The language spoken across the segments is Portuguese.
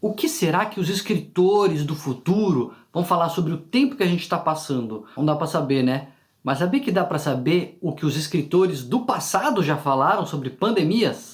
O que será que os escritores do futuro vão falar sobre o tempo que a gente está passando? Não dá para saber, né? Mas sabia que dá para saber o que os escritores do passado já falaram sobre pandemias?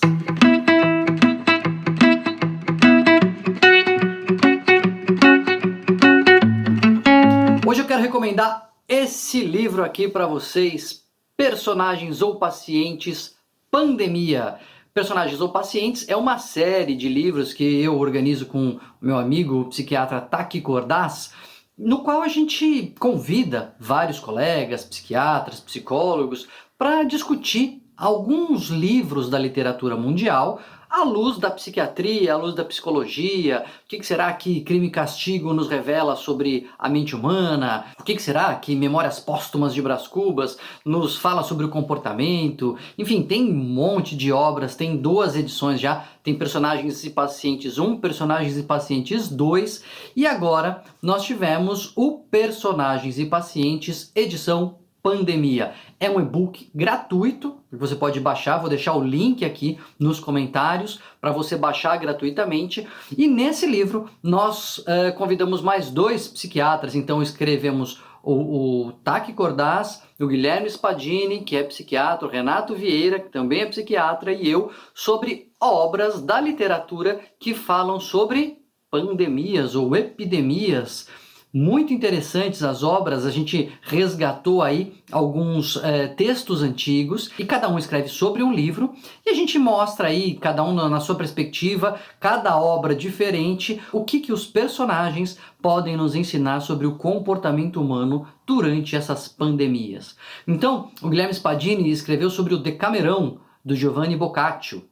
Hoje eu quero recomendar esse livro aqui para vocês, Personagens ou Pacientes, Pandemia. Personagens ou Pacientes é uma série de livros que eu organizo com o meu amigo, o psiquiatra Taki Cordaz, no qual a gente convida vários colegas, psiquiatras, psicólogos, para discutir alguns livros da literatura mundial à luz da psiquiatria, à luz da psicologia. O que será que Crime e Castigo nos revela sobre a mente humana? O que será que Memórias Póstumas de Brás Cubas nos fala sobre o comportamento? Enfim, tem um monte de obras, tem 2 edições já, tem Personagens e Pacientes 1, Personagens e Pacientes 2, e agora nós tivemos o Personagens e Pacientes edição Pandemia. É um e-book gratuito que você pode baixar, vou deixar o link aqui nos comentários para você baixar gratuitamente. E nesse livro nós convidamos mais 2 psiquiatras, então escrevemos o Taki Cordaz, o Guilherme Spadini, que é psiquiatra, o Renato Vieira, que também é psiquiatra, e eu, sobre obras da literatura que falam sobre pandemias ou epidemias. Muito interessantes as obras, a gente resgatou aí alguns textos antigos e cada um escreve sobre um livro e a gente mostra aí, cada um na sua perspectiva, cada obra diferente, o que os personagens podem nos ensinar sobre o comportamento humano durante essas pandemias. Então, o Guilherme Spadini escreveu sobre o Decamerão, do Giovanni Boccaccio.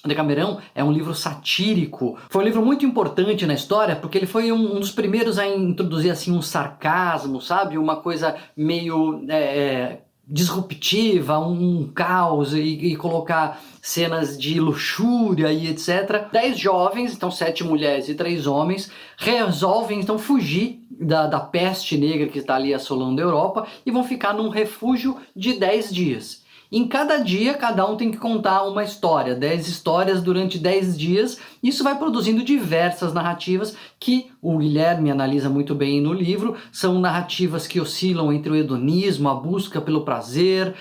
O Decamerão é um livro satírico, foi um livro muito importante na história porque ele foi um dos primeiros a introduzir assim um sarcasmo, sabe? Uma coisa meio disruptiva, um caos e colocar cenas de luxúria e etc. 10 jovens, então 7 mulheres e 3 homens, resolvem então fugir da peste negra que está ali assolando a Europa e vão ficar num refúgio de 10 dias. Em cada dia, cada um tem que contar uma história, 10 histórias durante 10 dias. Isso vai produzindo diversas narrativas que o Guilherme analisa muito bem no livro. São narrativas que oscilam entre o hedonismo, a busca pelo prazer,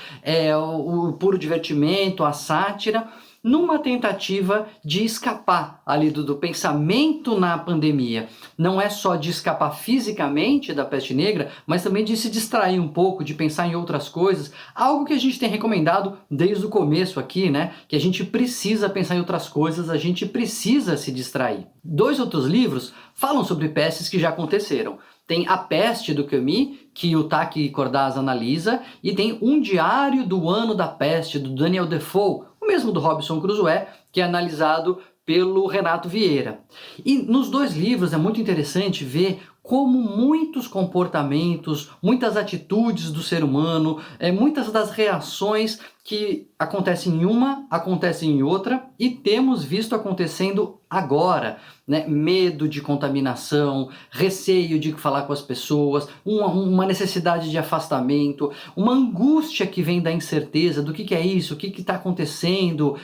o puro divertimento, a sátira, numa tentativa de escapar ali do pensamento na pandemia. Não é só de escapar fisicamente da peste negra, mas também de se distrair um pouco, de pensar em outras coisas, algo que a gente tem recomendado desde o começo aqui, né? Que a gente precisa pensar em outras coisas, a gente precisa se distrair. 2 outros livros falam sobre pestes que já aconteceram. Tem A Peste, do Camus, que o Taki Cordaz analisa, e tem Um Diário do Ano da Peste, do Daniel Defoe, o mesmo do Robinson Crusoe, que é analisado pelo Renato Vieira. E nos 2 livros é muito interessante ver como muitos comportamentos, muitas atitudes do ser humano, muitas das reações que acontecem em uma, acontecem em outra, e temos visto acontecendo agora, né? Medo de contaminação, receio de falar com as pessoas, uma necessidade de afastamento, uma angústia que vem da incerteza do que é isso, o que está acontecendo,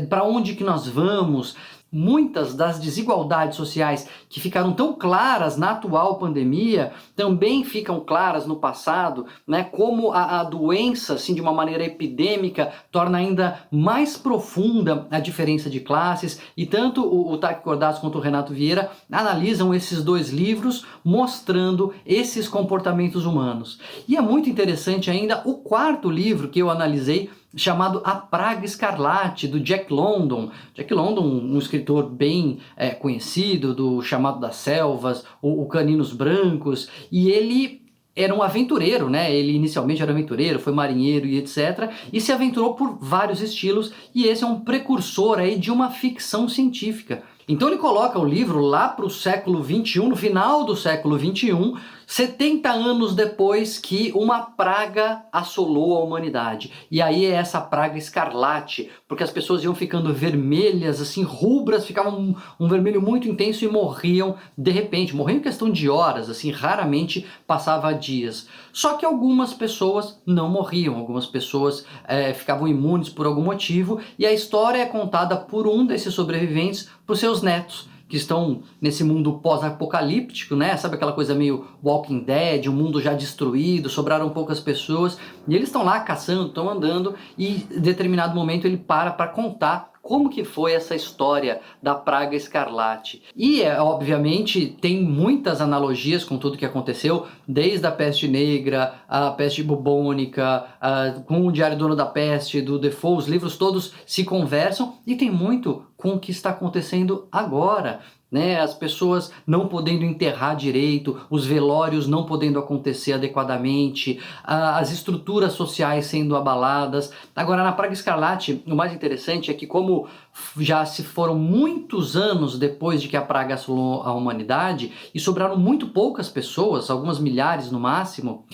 para onde que nós vamos. Muitas das desigualdades sociais que ficaram tão claras na atual pandemia também ficam claras no passado, né? Como a doença, assim, de uma maneira epidêmica, torna ainda mais profunda a diferença de classes, e tanto o Taki Cordaz quanto o Renato Vieira analisam esses 2 livros mostrando esses comportamentos humanos. E é muito interessante ainda o 4º livro que eu analisei, chamado A Praga Escarlate, do Jack London. Jack London, um escritor bem conhecido, do Chamado das Selvas, o Caninos Brancos, e ele era um aventureiro, né? Ele inicialmente era aventureiro, foi marinheiro e etc. E se aventurou por vários estilos, e esse é um precursor aí de uma ficção científica. Então ele coloca o livro lá para o século XXI, no final do século XXI, 70 anos depois que uma praga assolou a humanidade. E aí é essa praga escarlate, porque as pessoas iam ficando vermelhas, assim, rubras, ficavam um vermelho muito intenso e morriam de repente. Morriam em questão de horas, assim, raramente passava dias. Só que algumas pessoas não morriam, algumas pessoas ficavam imunes por algum motivo, e a história é contada por um desses sobreviventes para os seus netos, que estão nesse mundo pós-apocalíptico, né? Sabe aquela coisa meio Walking Dead, um mundo já destruído, sobraram poucas pessoas, e eles estão lá caçando, estão andando, e em determinado momento ele para contar como que foi essa história da praga escarlate. E, obviamente, tem muitas analogias com tudo que aconteceu, desde a peste negra, a peste bubônica, com o Diário do Dono da Peste, do Defoe, os livros todos se conversam, e tem muito com o que está acontecendo agora, né? As pessoas não podendo enterrar direito, os velórios não podendo acontecer adequadamente, as estruturas sociais sendo abaladas. Agora, na praga escarlate, o mais interessante é que, como já se foram muitos anos depois de que a praga assolou a humanidade e sobraram muito poucas pessoas, algumas milhares no máximo,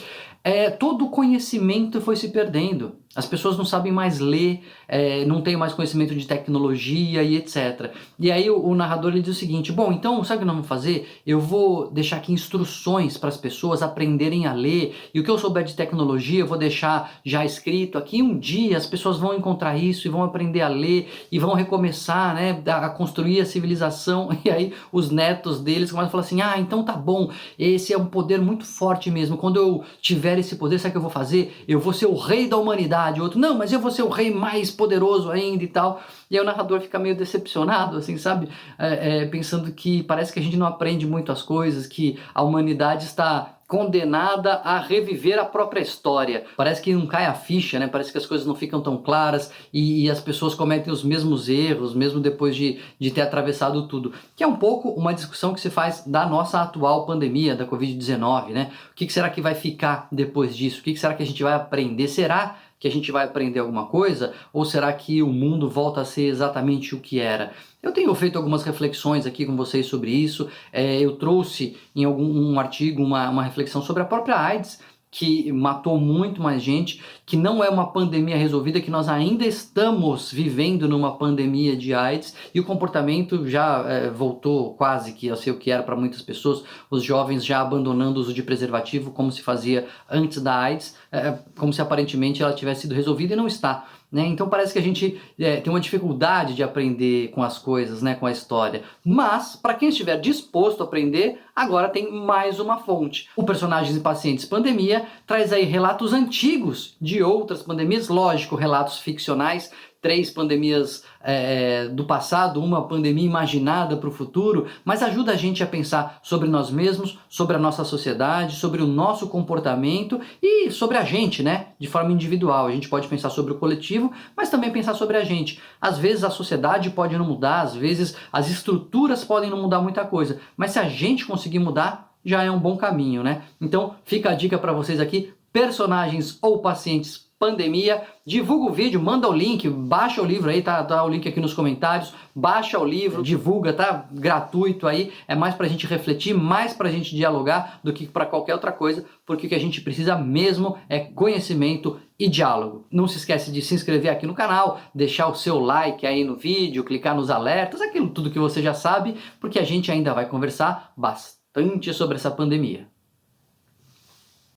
todo o conhecimento foi se perdendo. As pessoas não sabem mais ler, não têm mais conhecimento de tecnologia e etc. E aí o narrador ele diz o seguinte: bom, então sabe o que nós vamos fazer? Eu vou deixar aqui instruções para as pessoas aprenderem a ler, e o que eu souber de tecnologia eu vou deixar já escrito aqui. Um dia as pessoas vão encontrar isso e vão aprender a ler e vão recomeçar, né, a construir a civilização. E aí os netos deles começam a falar assim: ah, então tá bom, esse é um poder muito forte mesmo, quando eu tiver esse poder, sabe o que eu vou fazer? Eu vou ser o rei da humanidade. Outro, não, mas eu vou ser o rei mais poderoso ainda e tal. E aí o narrador fica meio decepcionado, assim, sabe? Pensando que parece que a gente não aprende muito as coisas, que a humanidade está condenada a reviver a própria história. Parece que não cai a ficha, né? Parece que as coisas não ficam tão claras e as pessoas cometem os mesmos erros, mesmo depois de ter atravessado tudo. Que é um pouco uma discussão que se faz da nossa atual pandemia, da Covid-19, né? O que será que vai ficar depois disso? O que será que a gente vai aprender? Será que a gente vai aprender alguma coisa? Ou será que o mundo volta a ser exatamente o que era? Eu tenho feito algumas reflexões aqui com vocês sobre isso. Eu trouxe em algum artigo uma reflexão sobre a própria AIDS, que matou muito mais gente, que não é uma pandemia resolvida, que nós ainda estamos vivendo numa pandemia de AIDS, e o comportamento já voltou quase que a ser o que era para muitas pessoas, os jovens já abandonando o uso de preservativo como se fazia antes da AIDS, como se aparentemente ela tivesse sido resolvida, e não está. Né? Então parece que a gente tem uma dificuldade de aprender com as coisas, né? Com a história. Mas, para quem estiver disposto a aprender, agora tem mais uma fonte. O Personagens e Pacientes Pandemia traz aí relatos antigos de outras pandemias, lógico, relatos ficcionais, 3 pandemias do passado, uma pandemia imaginada para o futuro, mas ajuda a gente a pensar sobre nós mesmos, sobre a nossa sociedade, sobre o nosso comportamento e sobre a gente, né? De forma individual. A gente pode pensar sobre o coletivo, mas também pensar sobre a gente. Às vezes a sociedade pode não mudar, às vezes as estruturas podem não mudar muita coisa, mas se a gente conseguir mudar, já é um bom caminho, né? Então fica a dica para vocês aqui: Personagens ou Pacientes Pandemia. Divulga o vídeo, manda o link, baixa o livro aí, tá o link aqui nos comentários, baixa o livro, divulga, tá gratuito aí, é mais pra gente refletir, mais pra gente dialogar do que pra qualquer outra coisa, porque o que a gente precisa mesmo é conhecimento e diálogo. Não se esquece de se inscrever aqui no canal, deixar o seu like aí no vídeo, clicar nos alertas, aquilo tudo que você já sabe, porque a gente ainda vai conversar bastante sobre essa pandemia.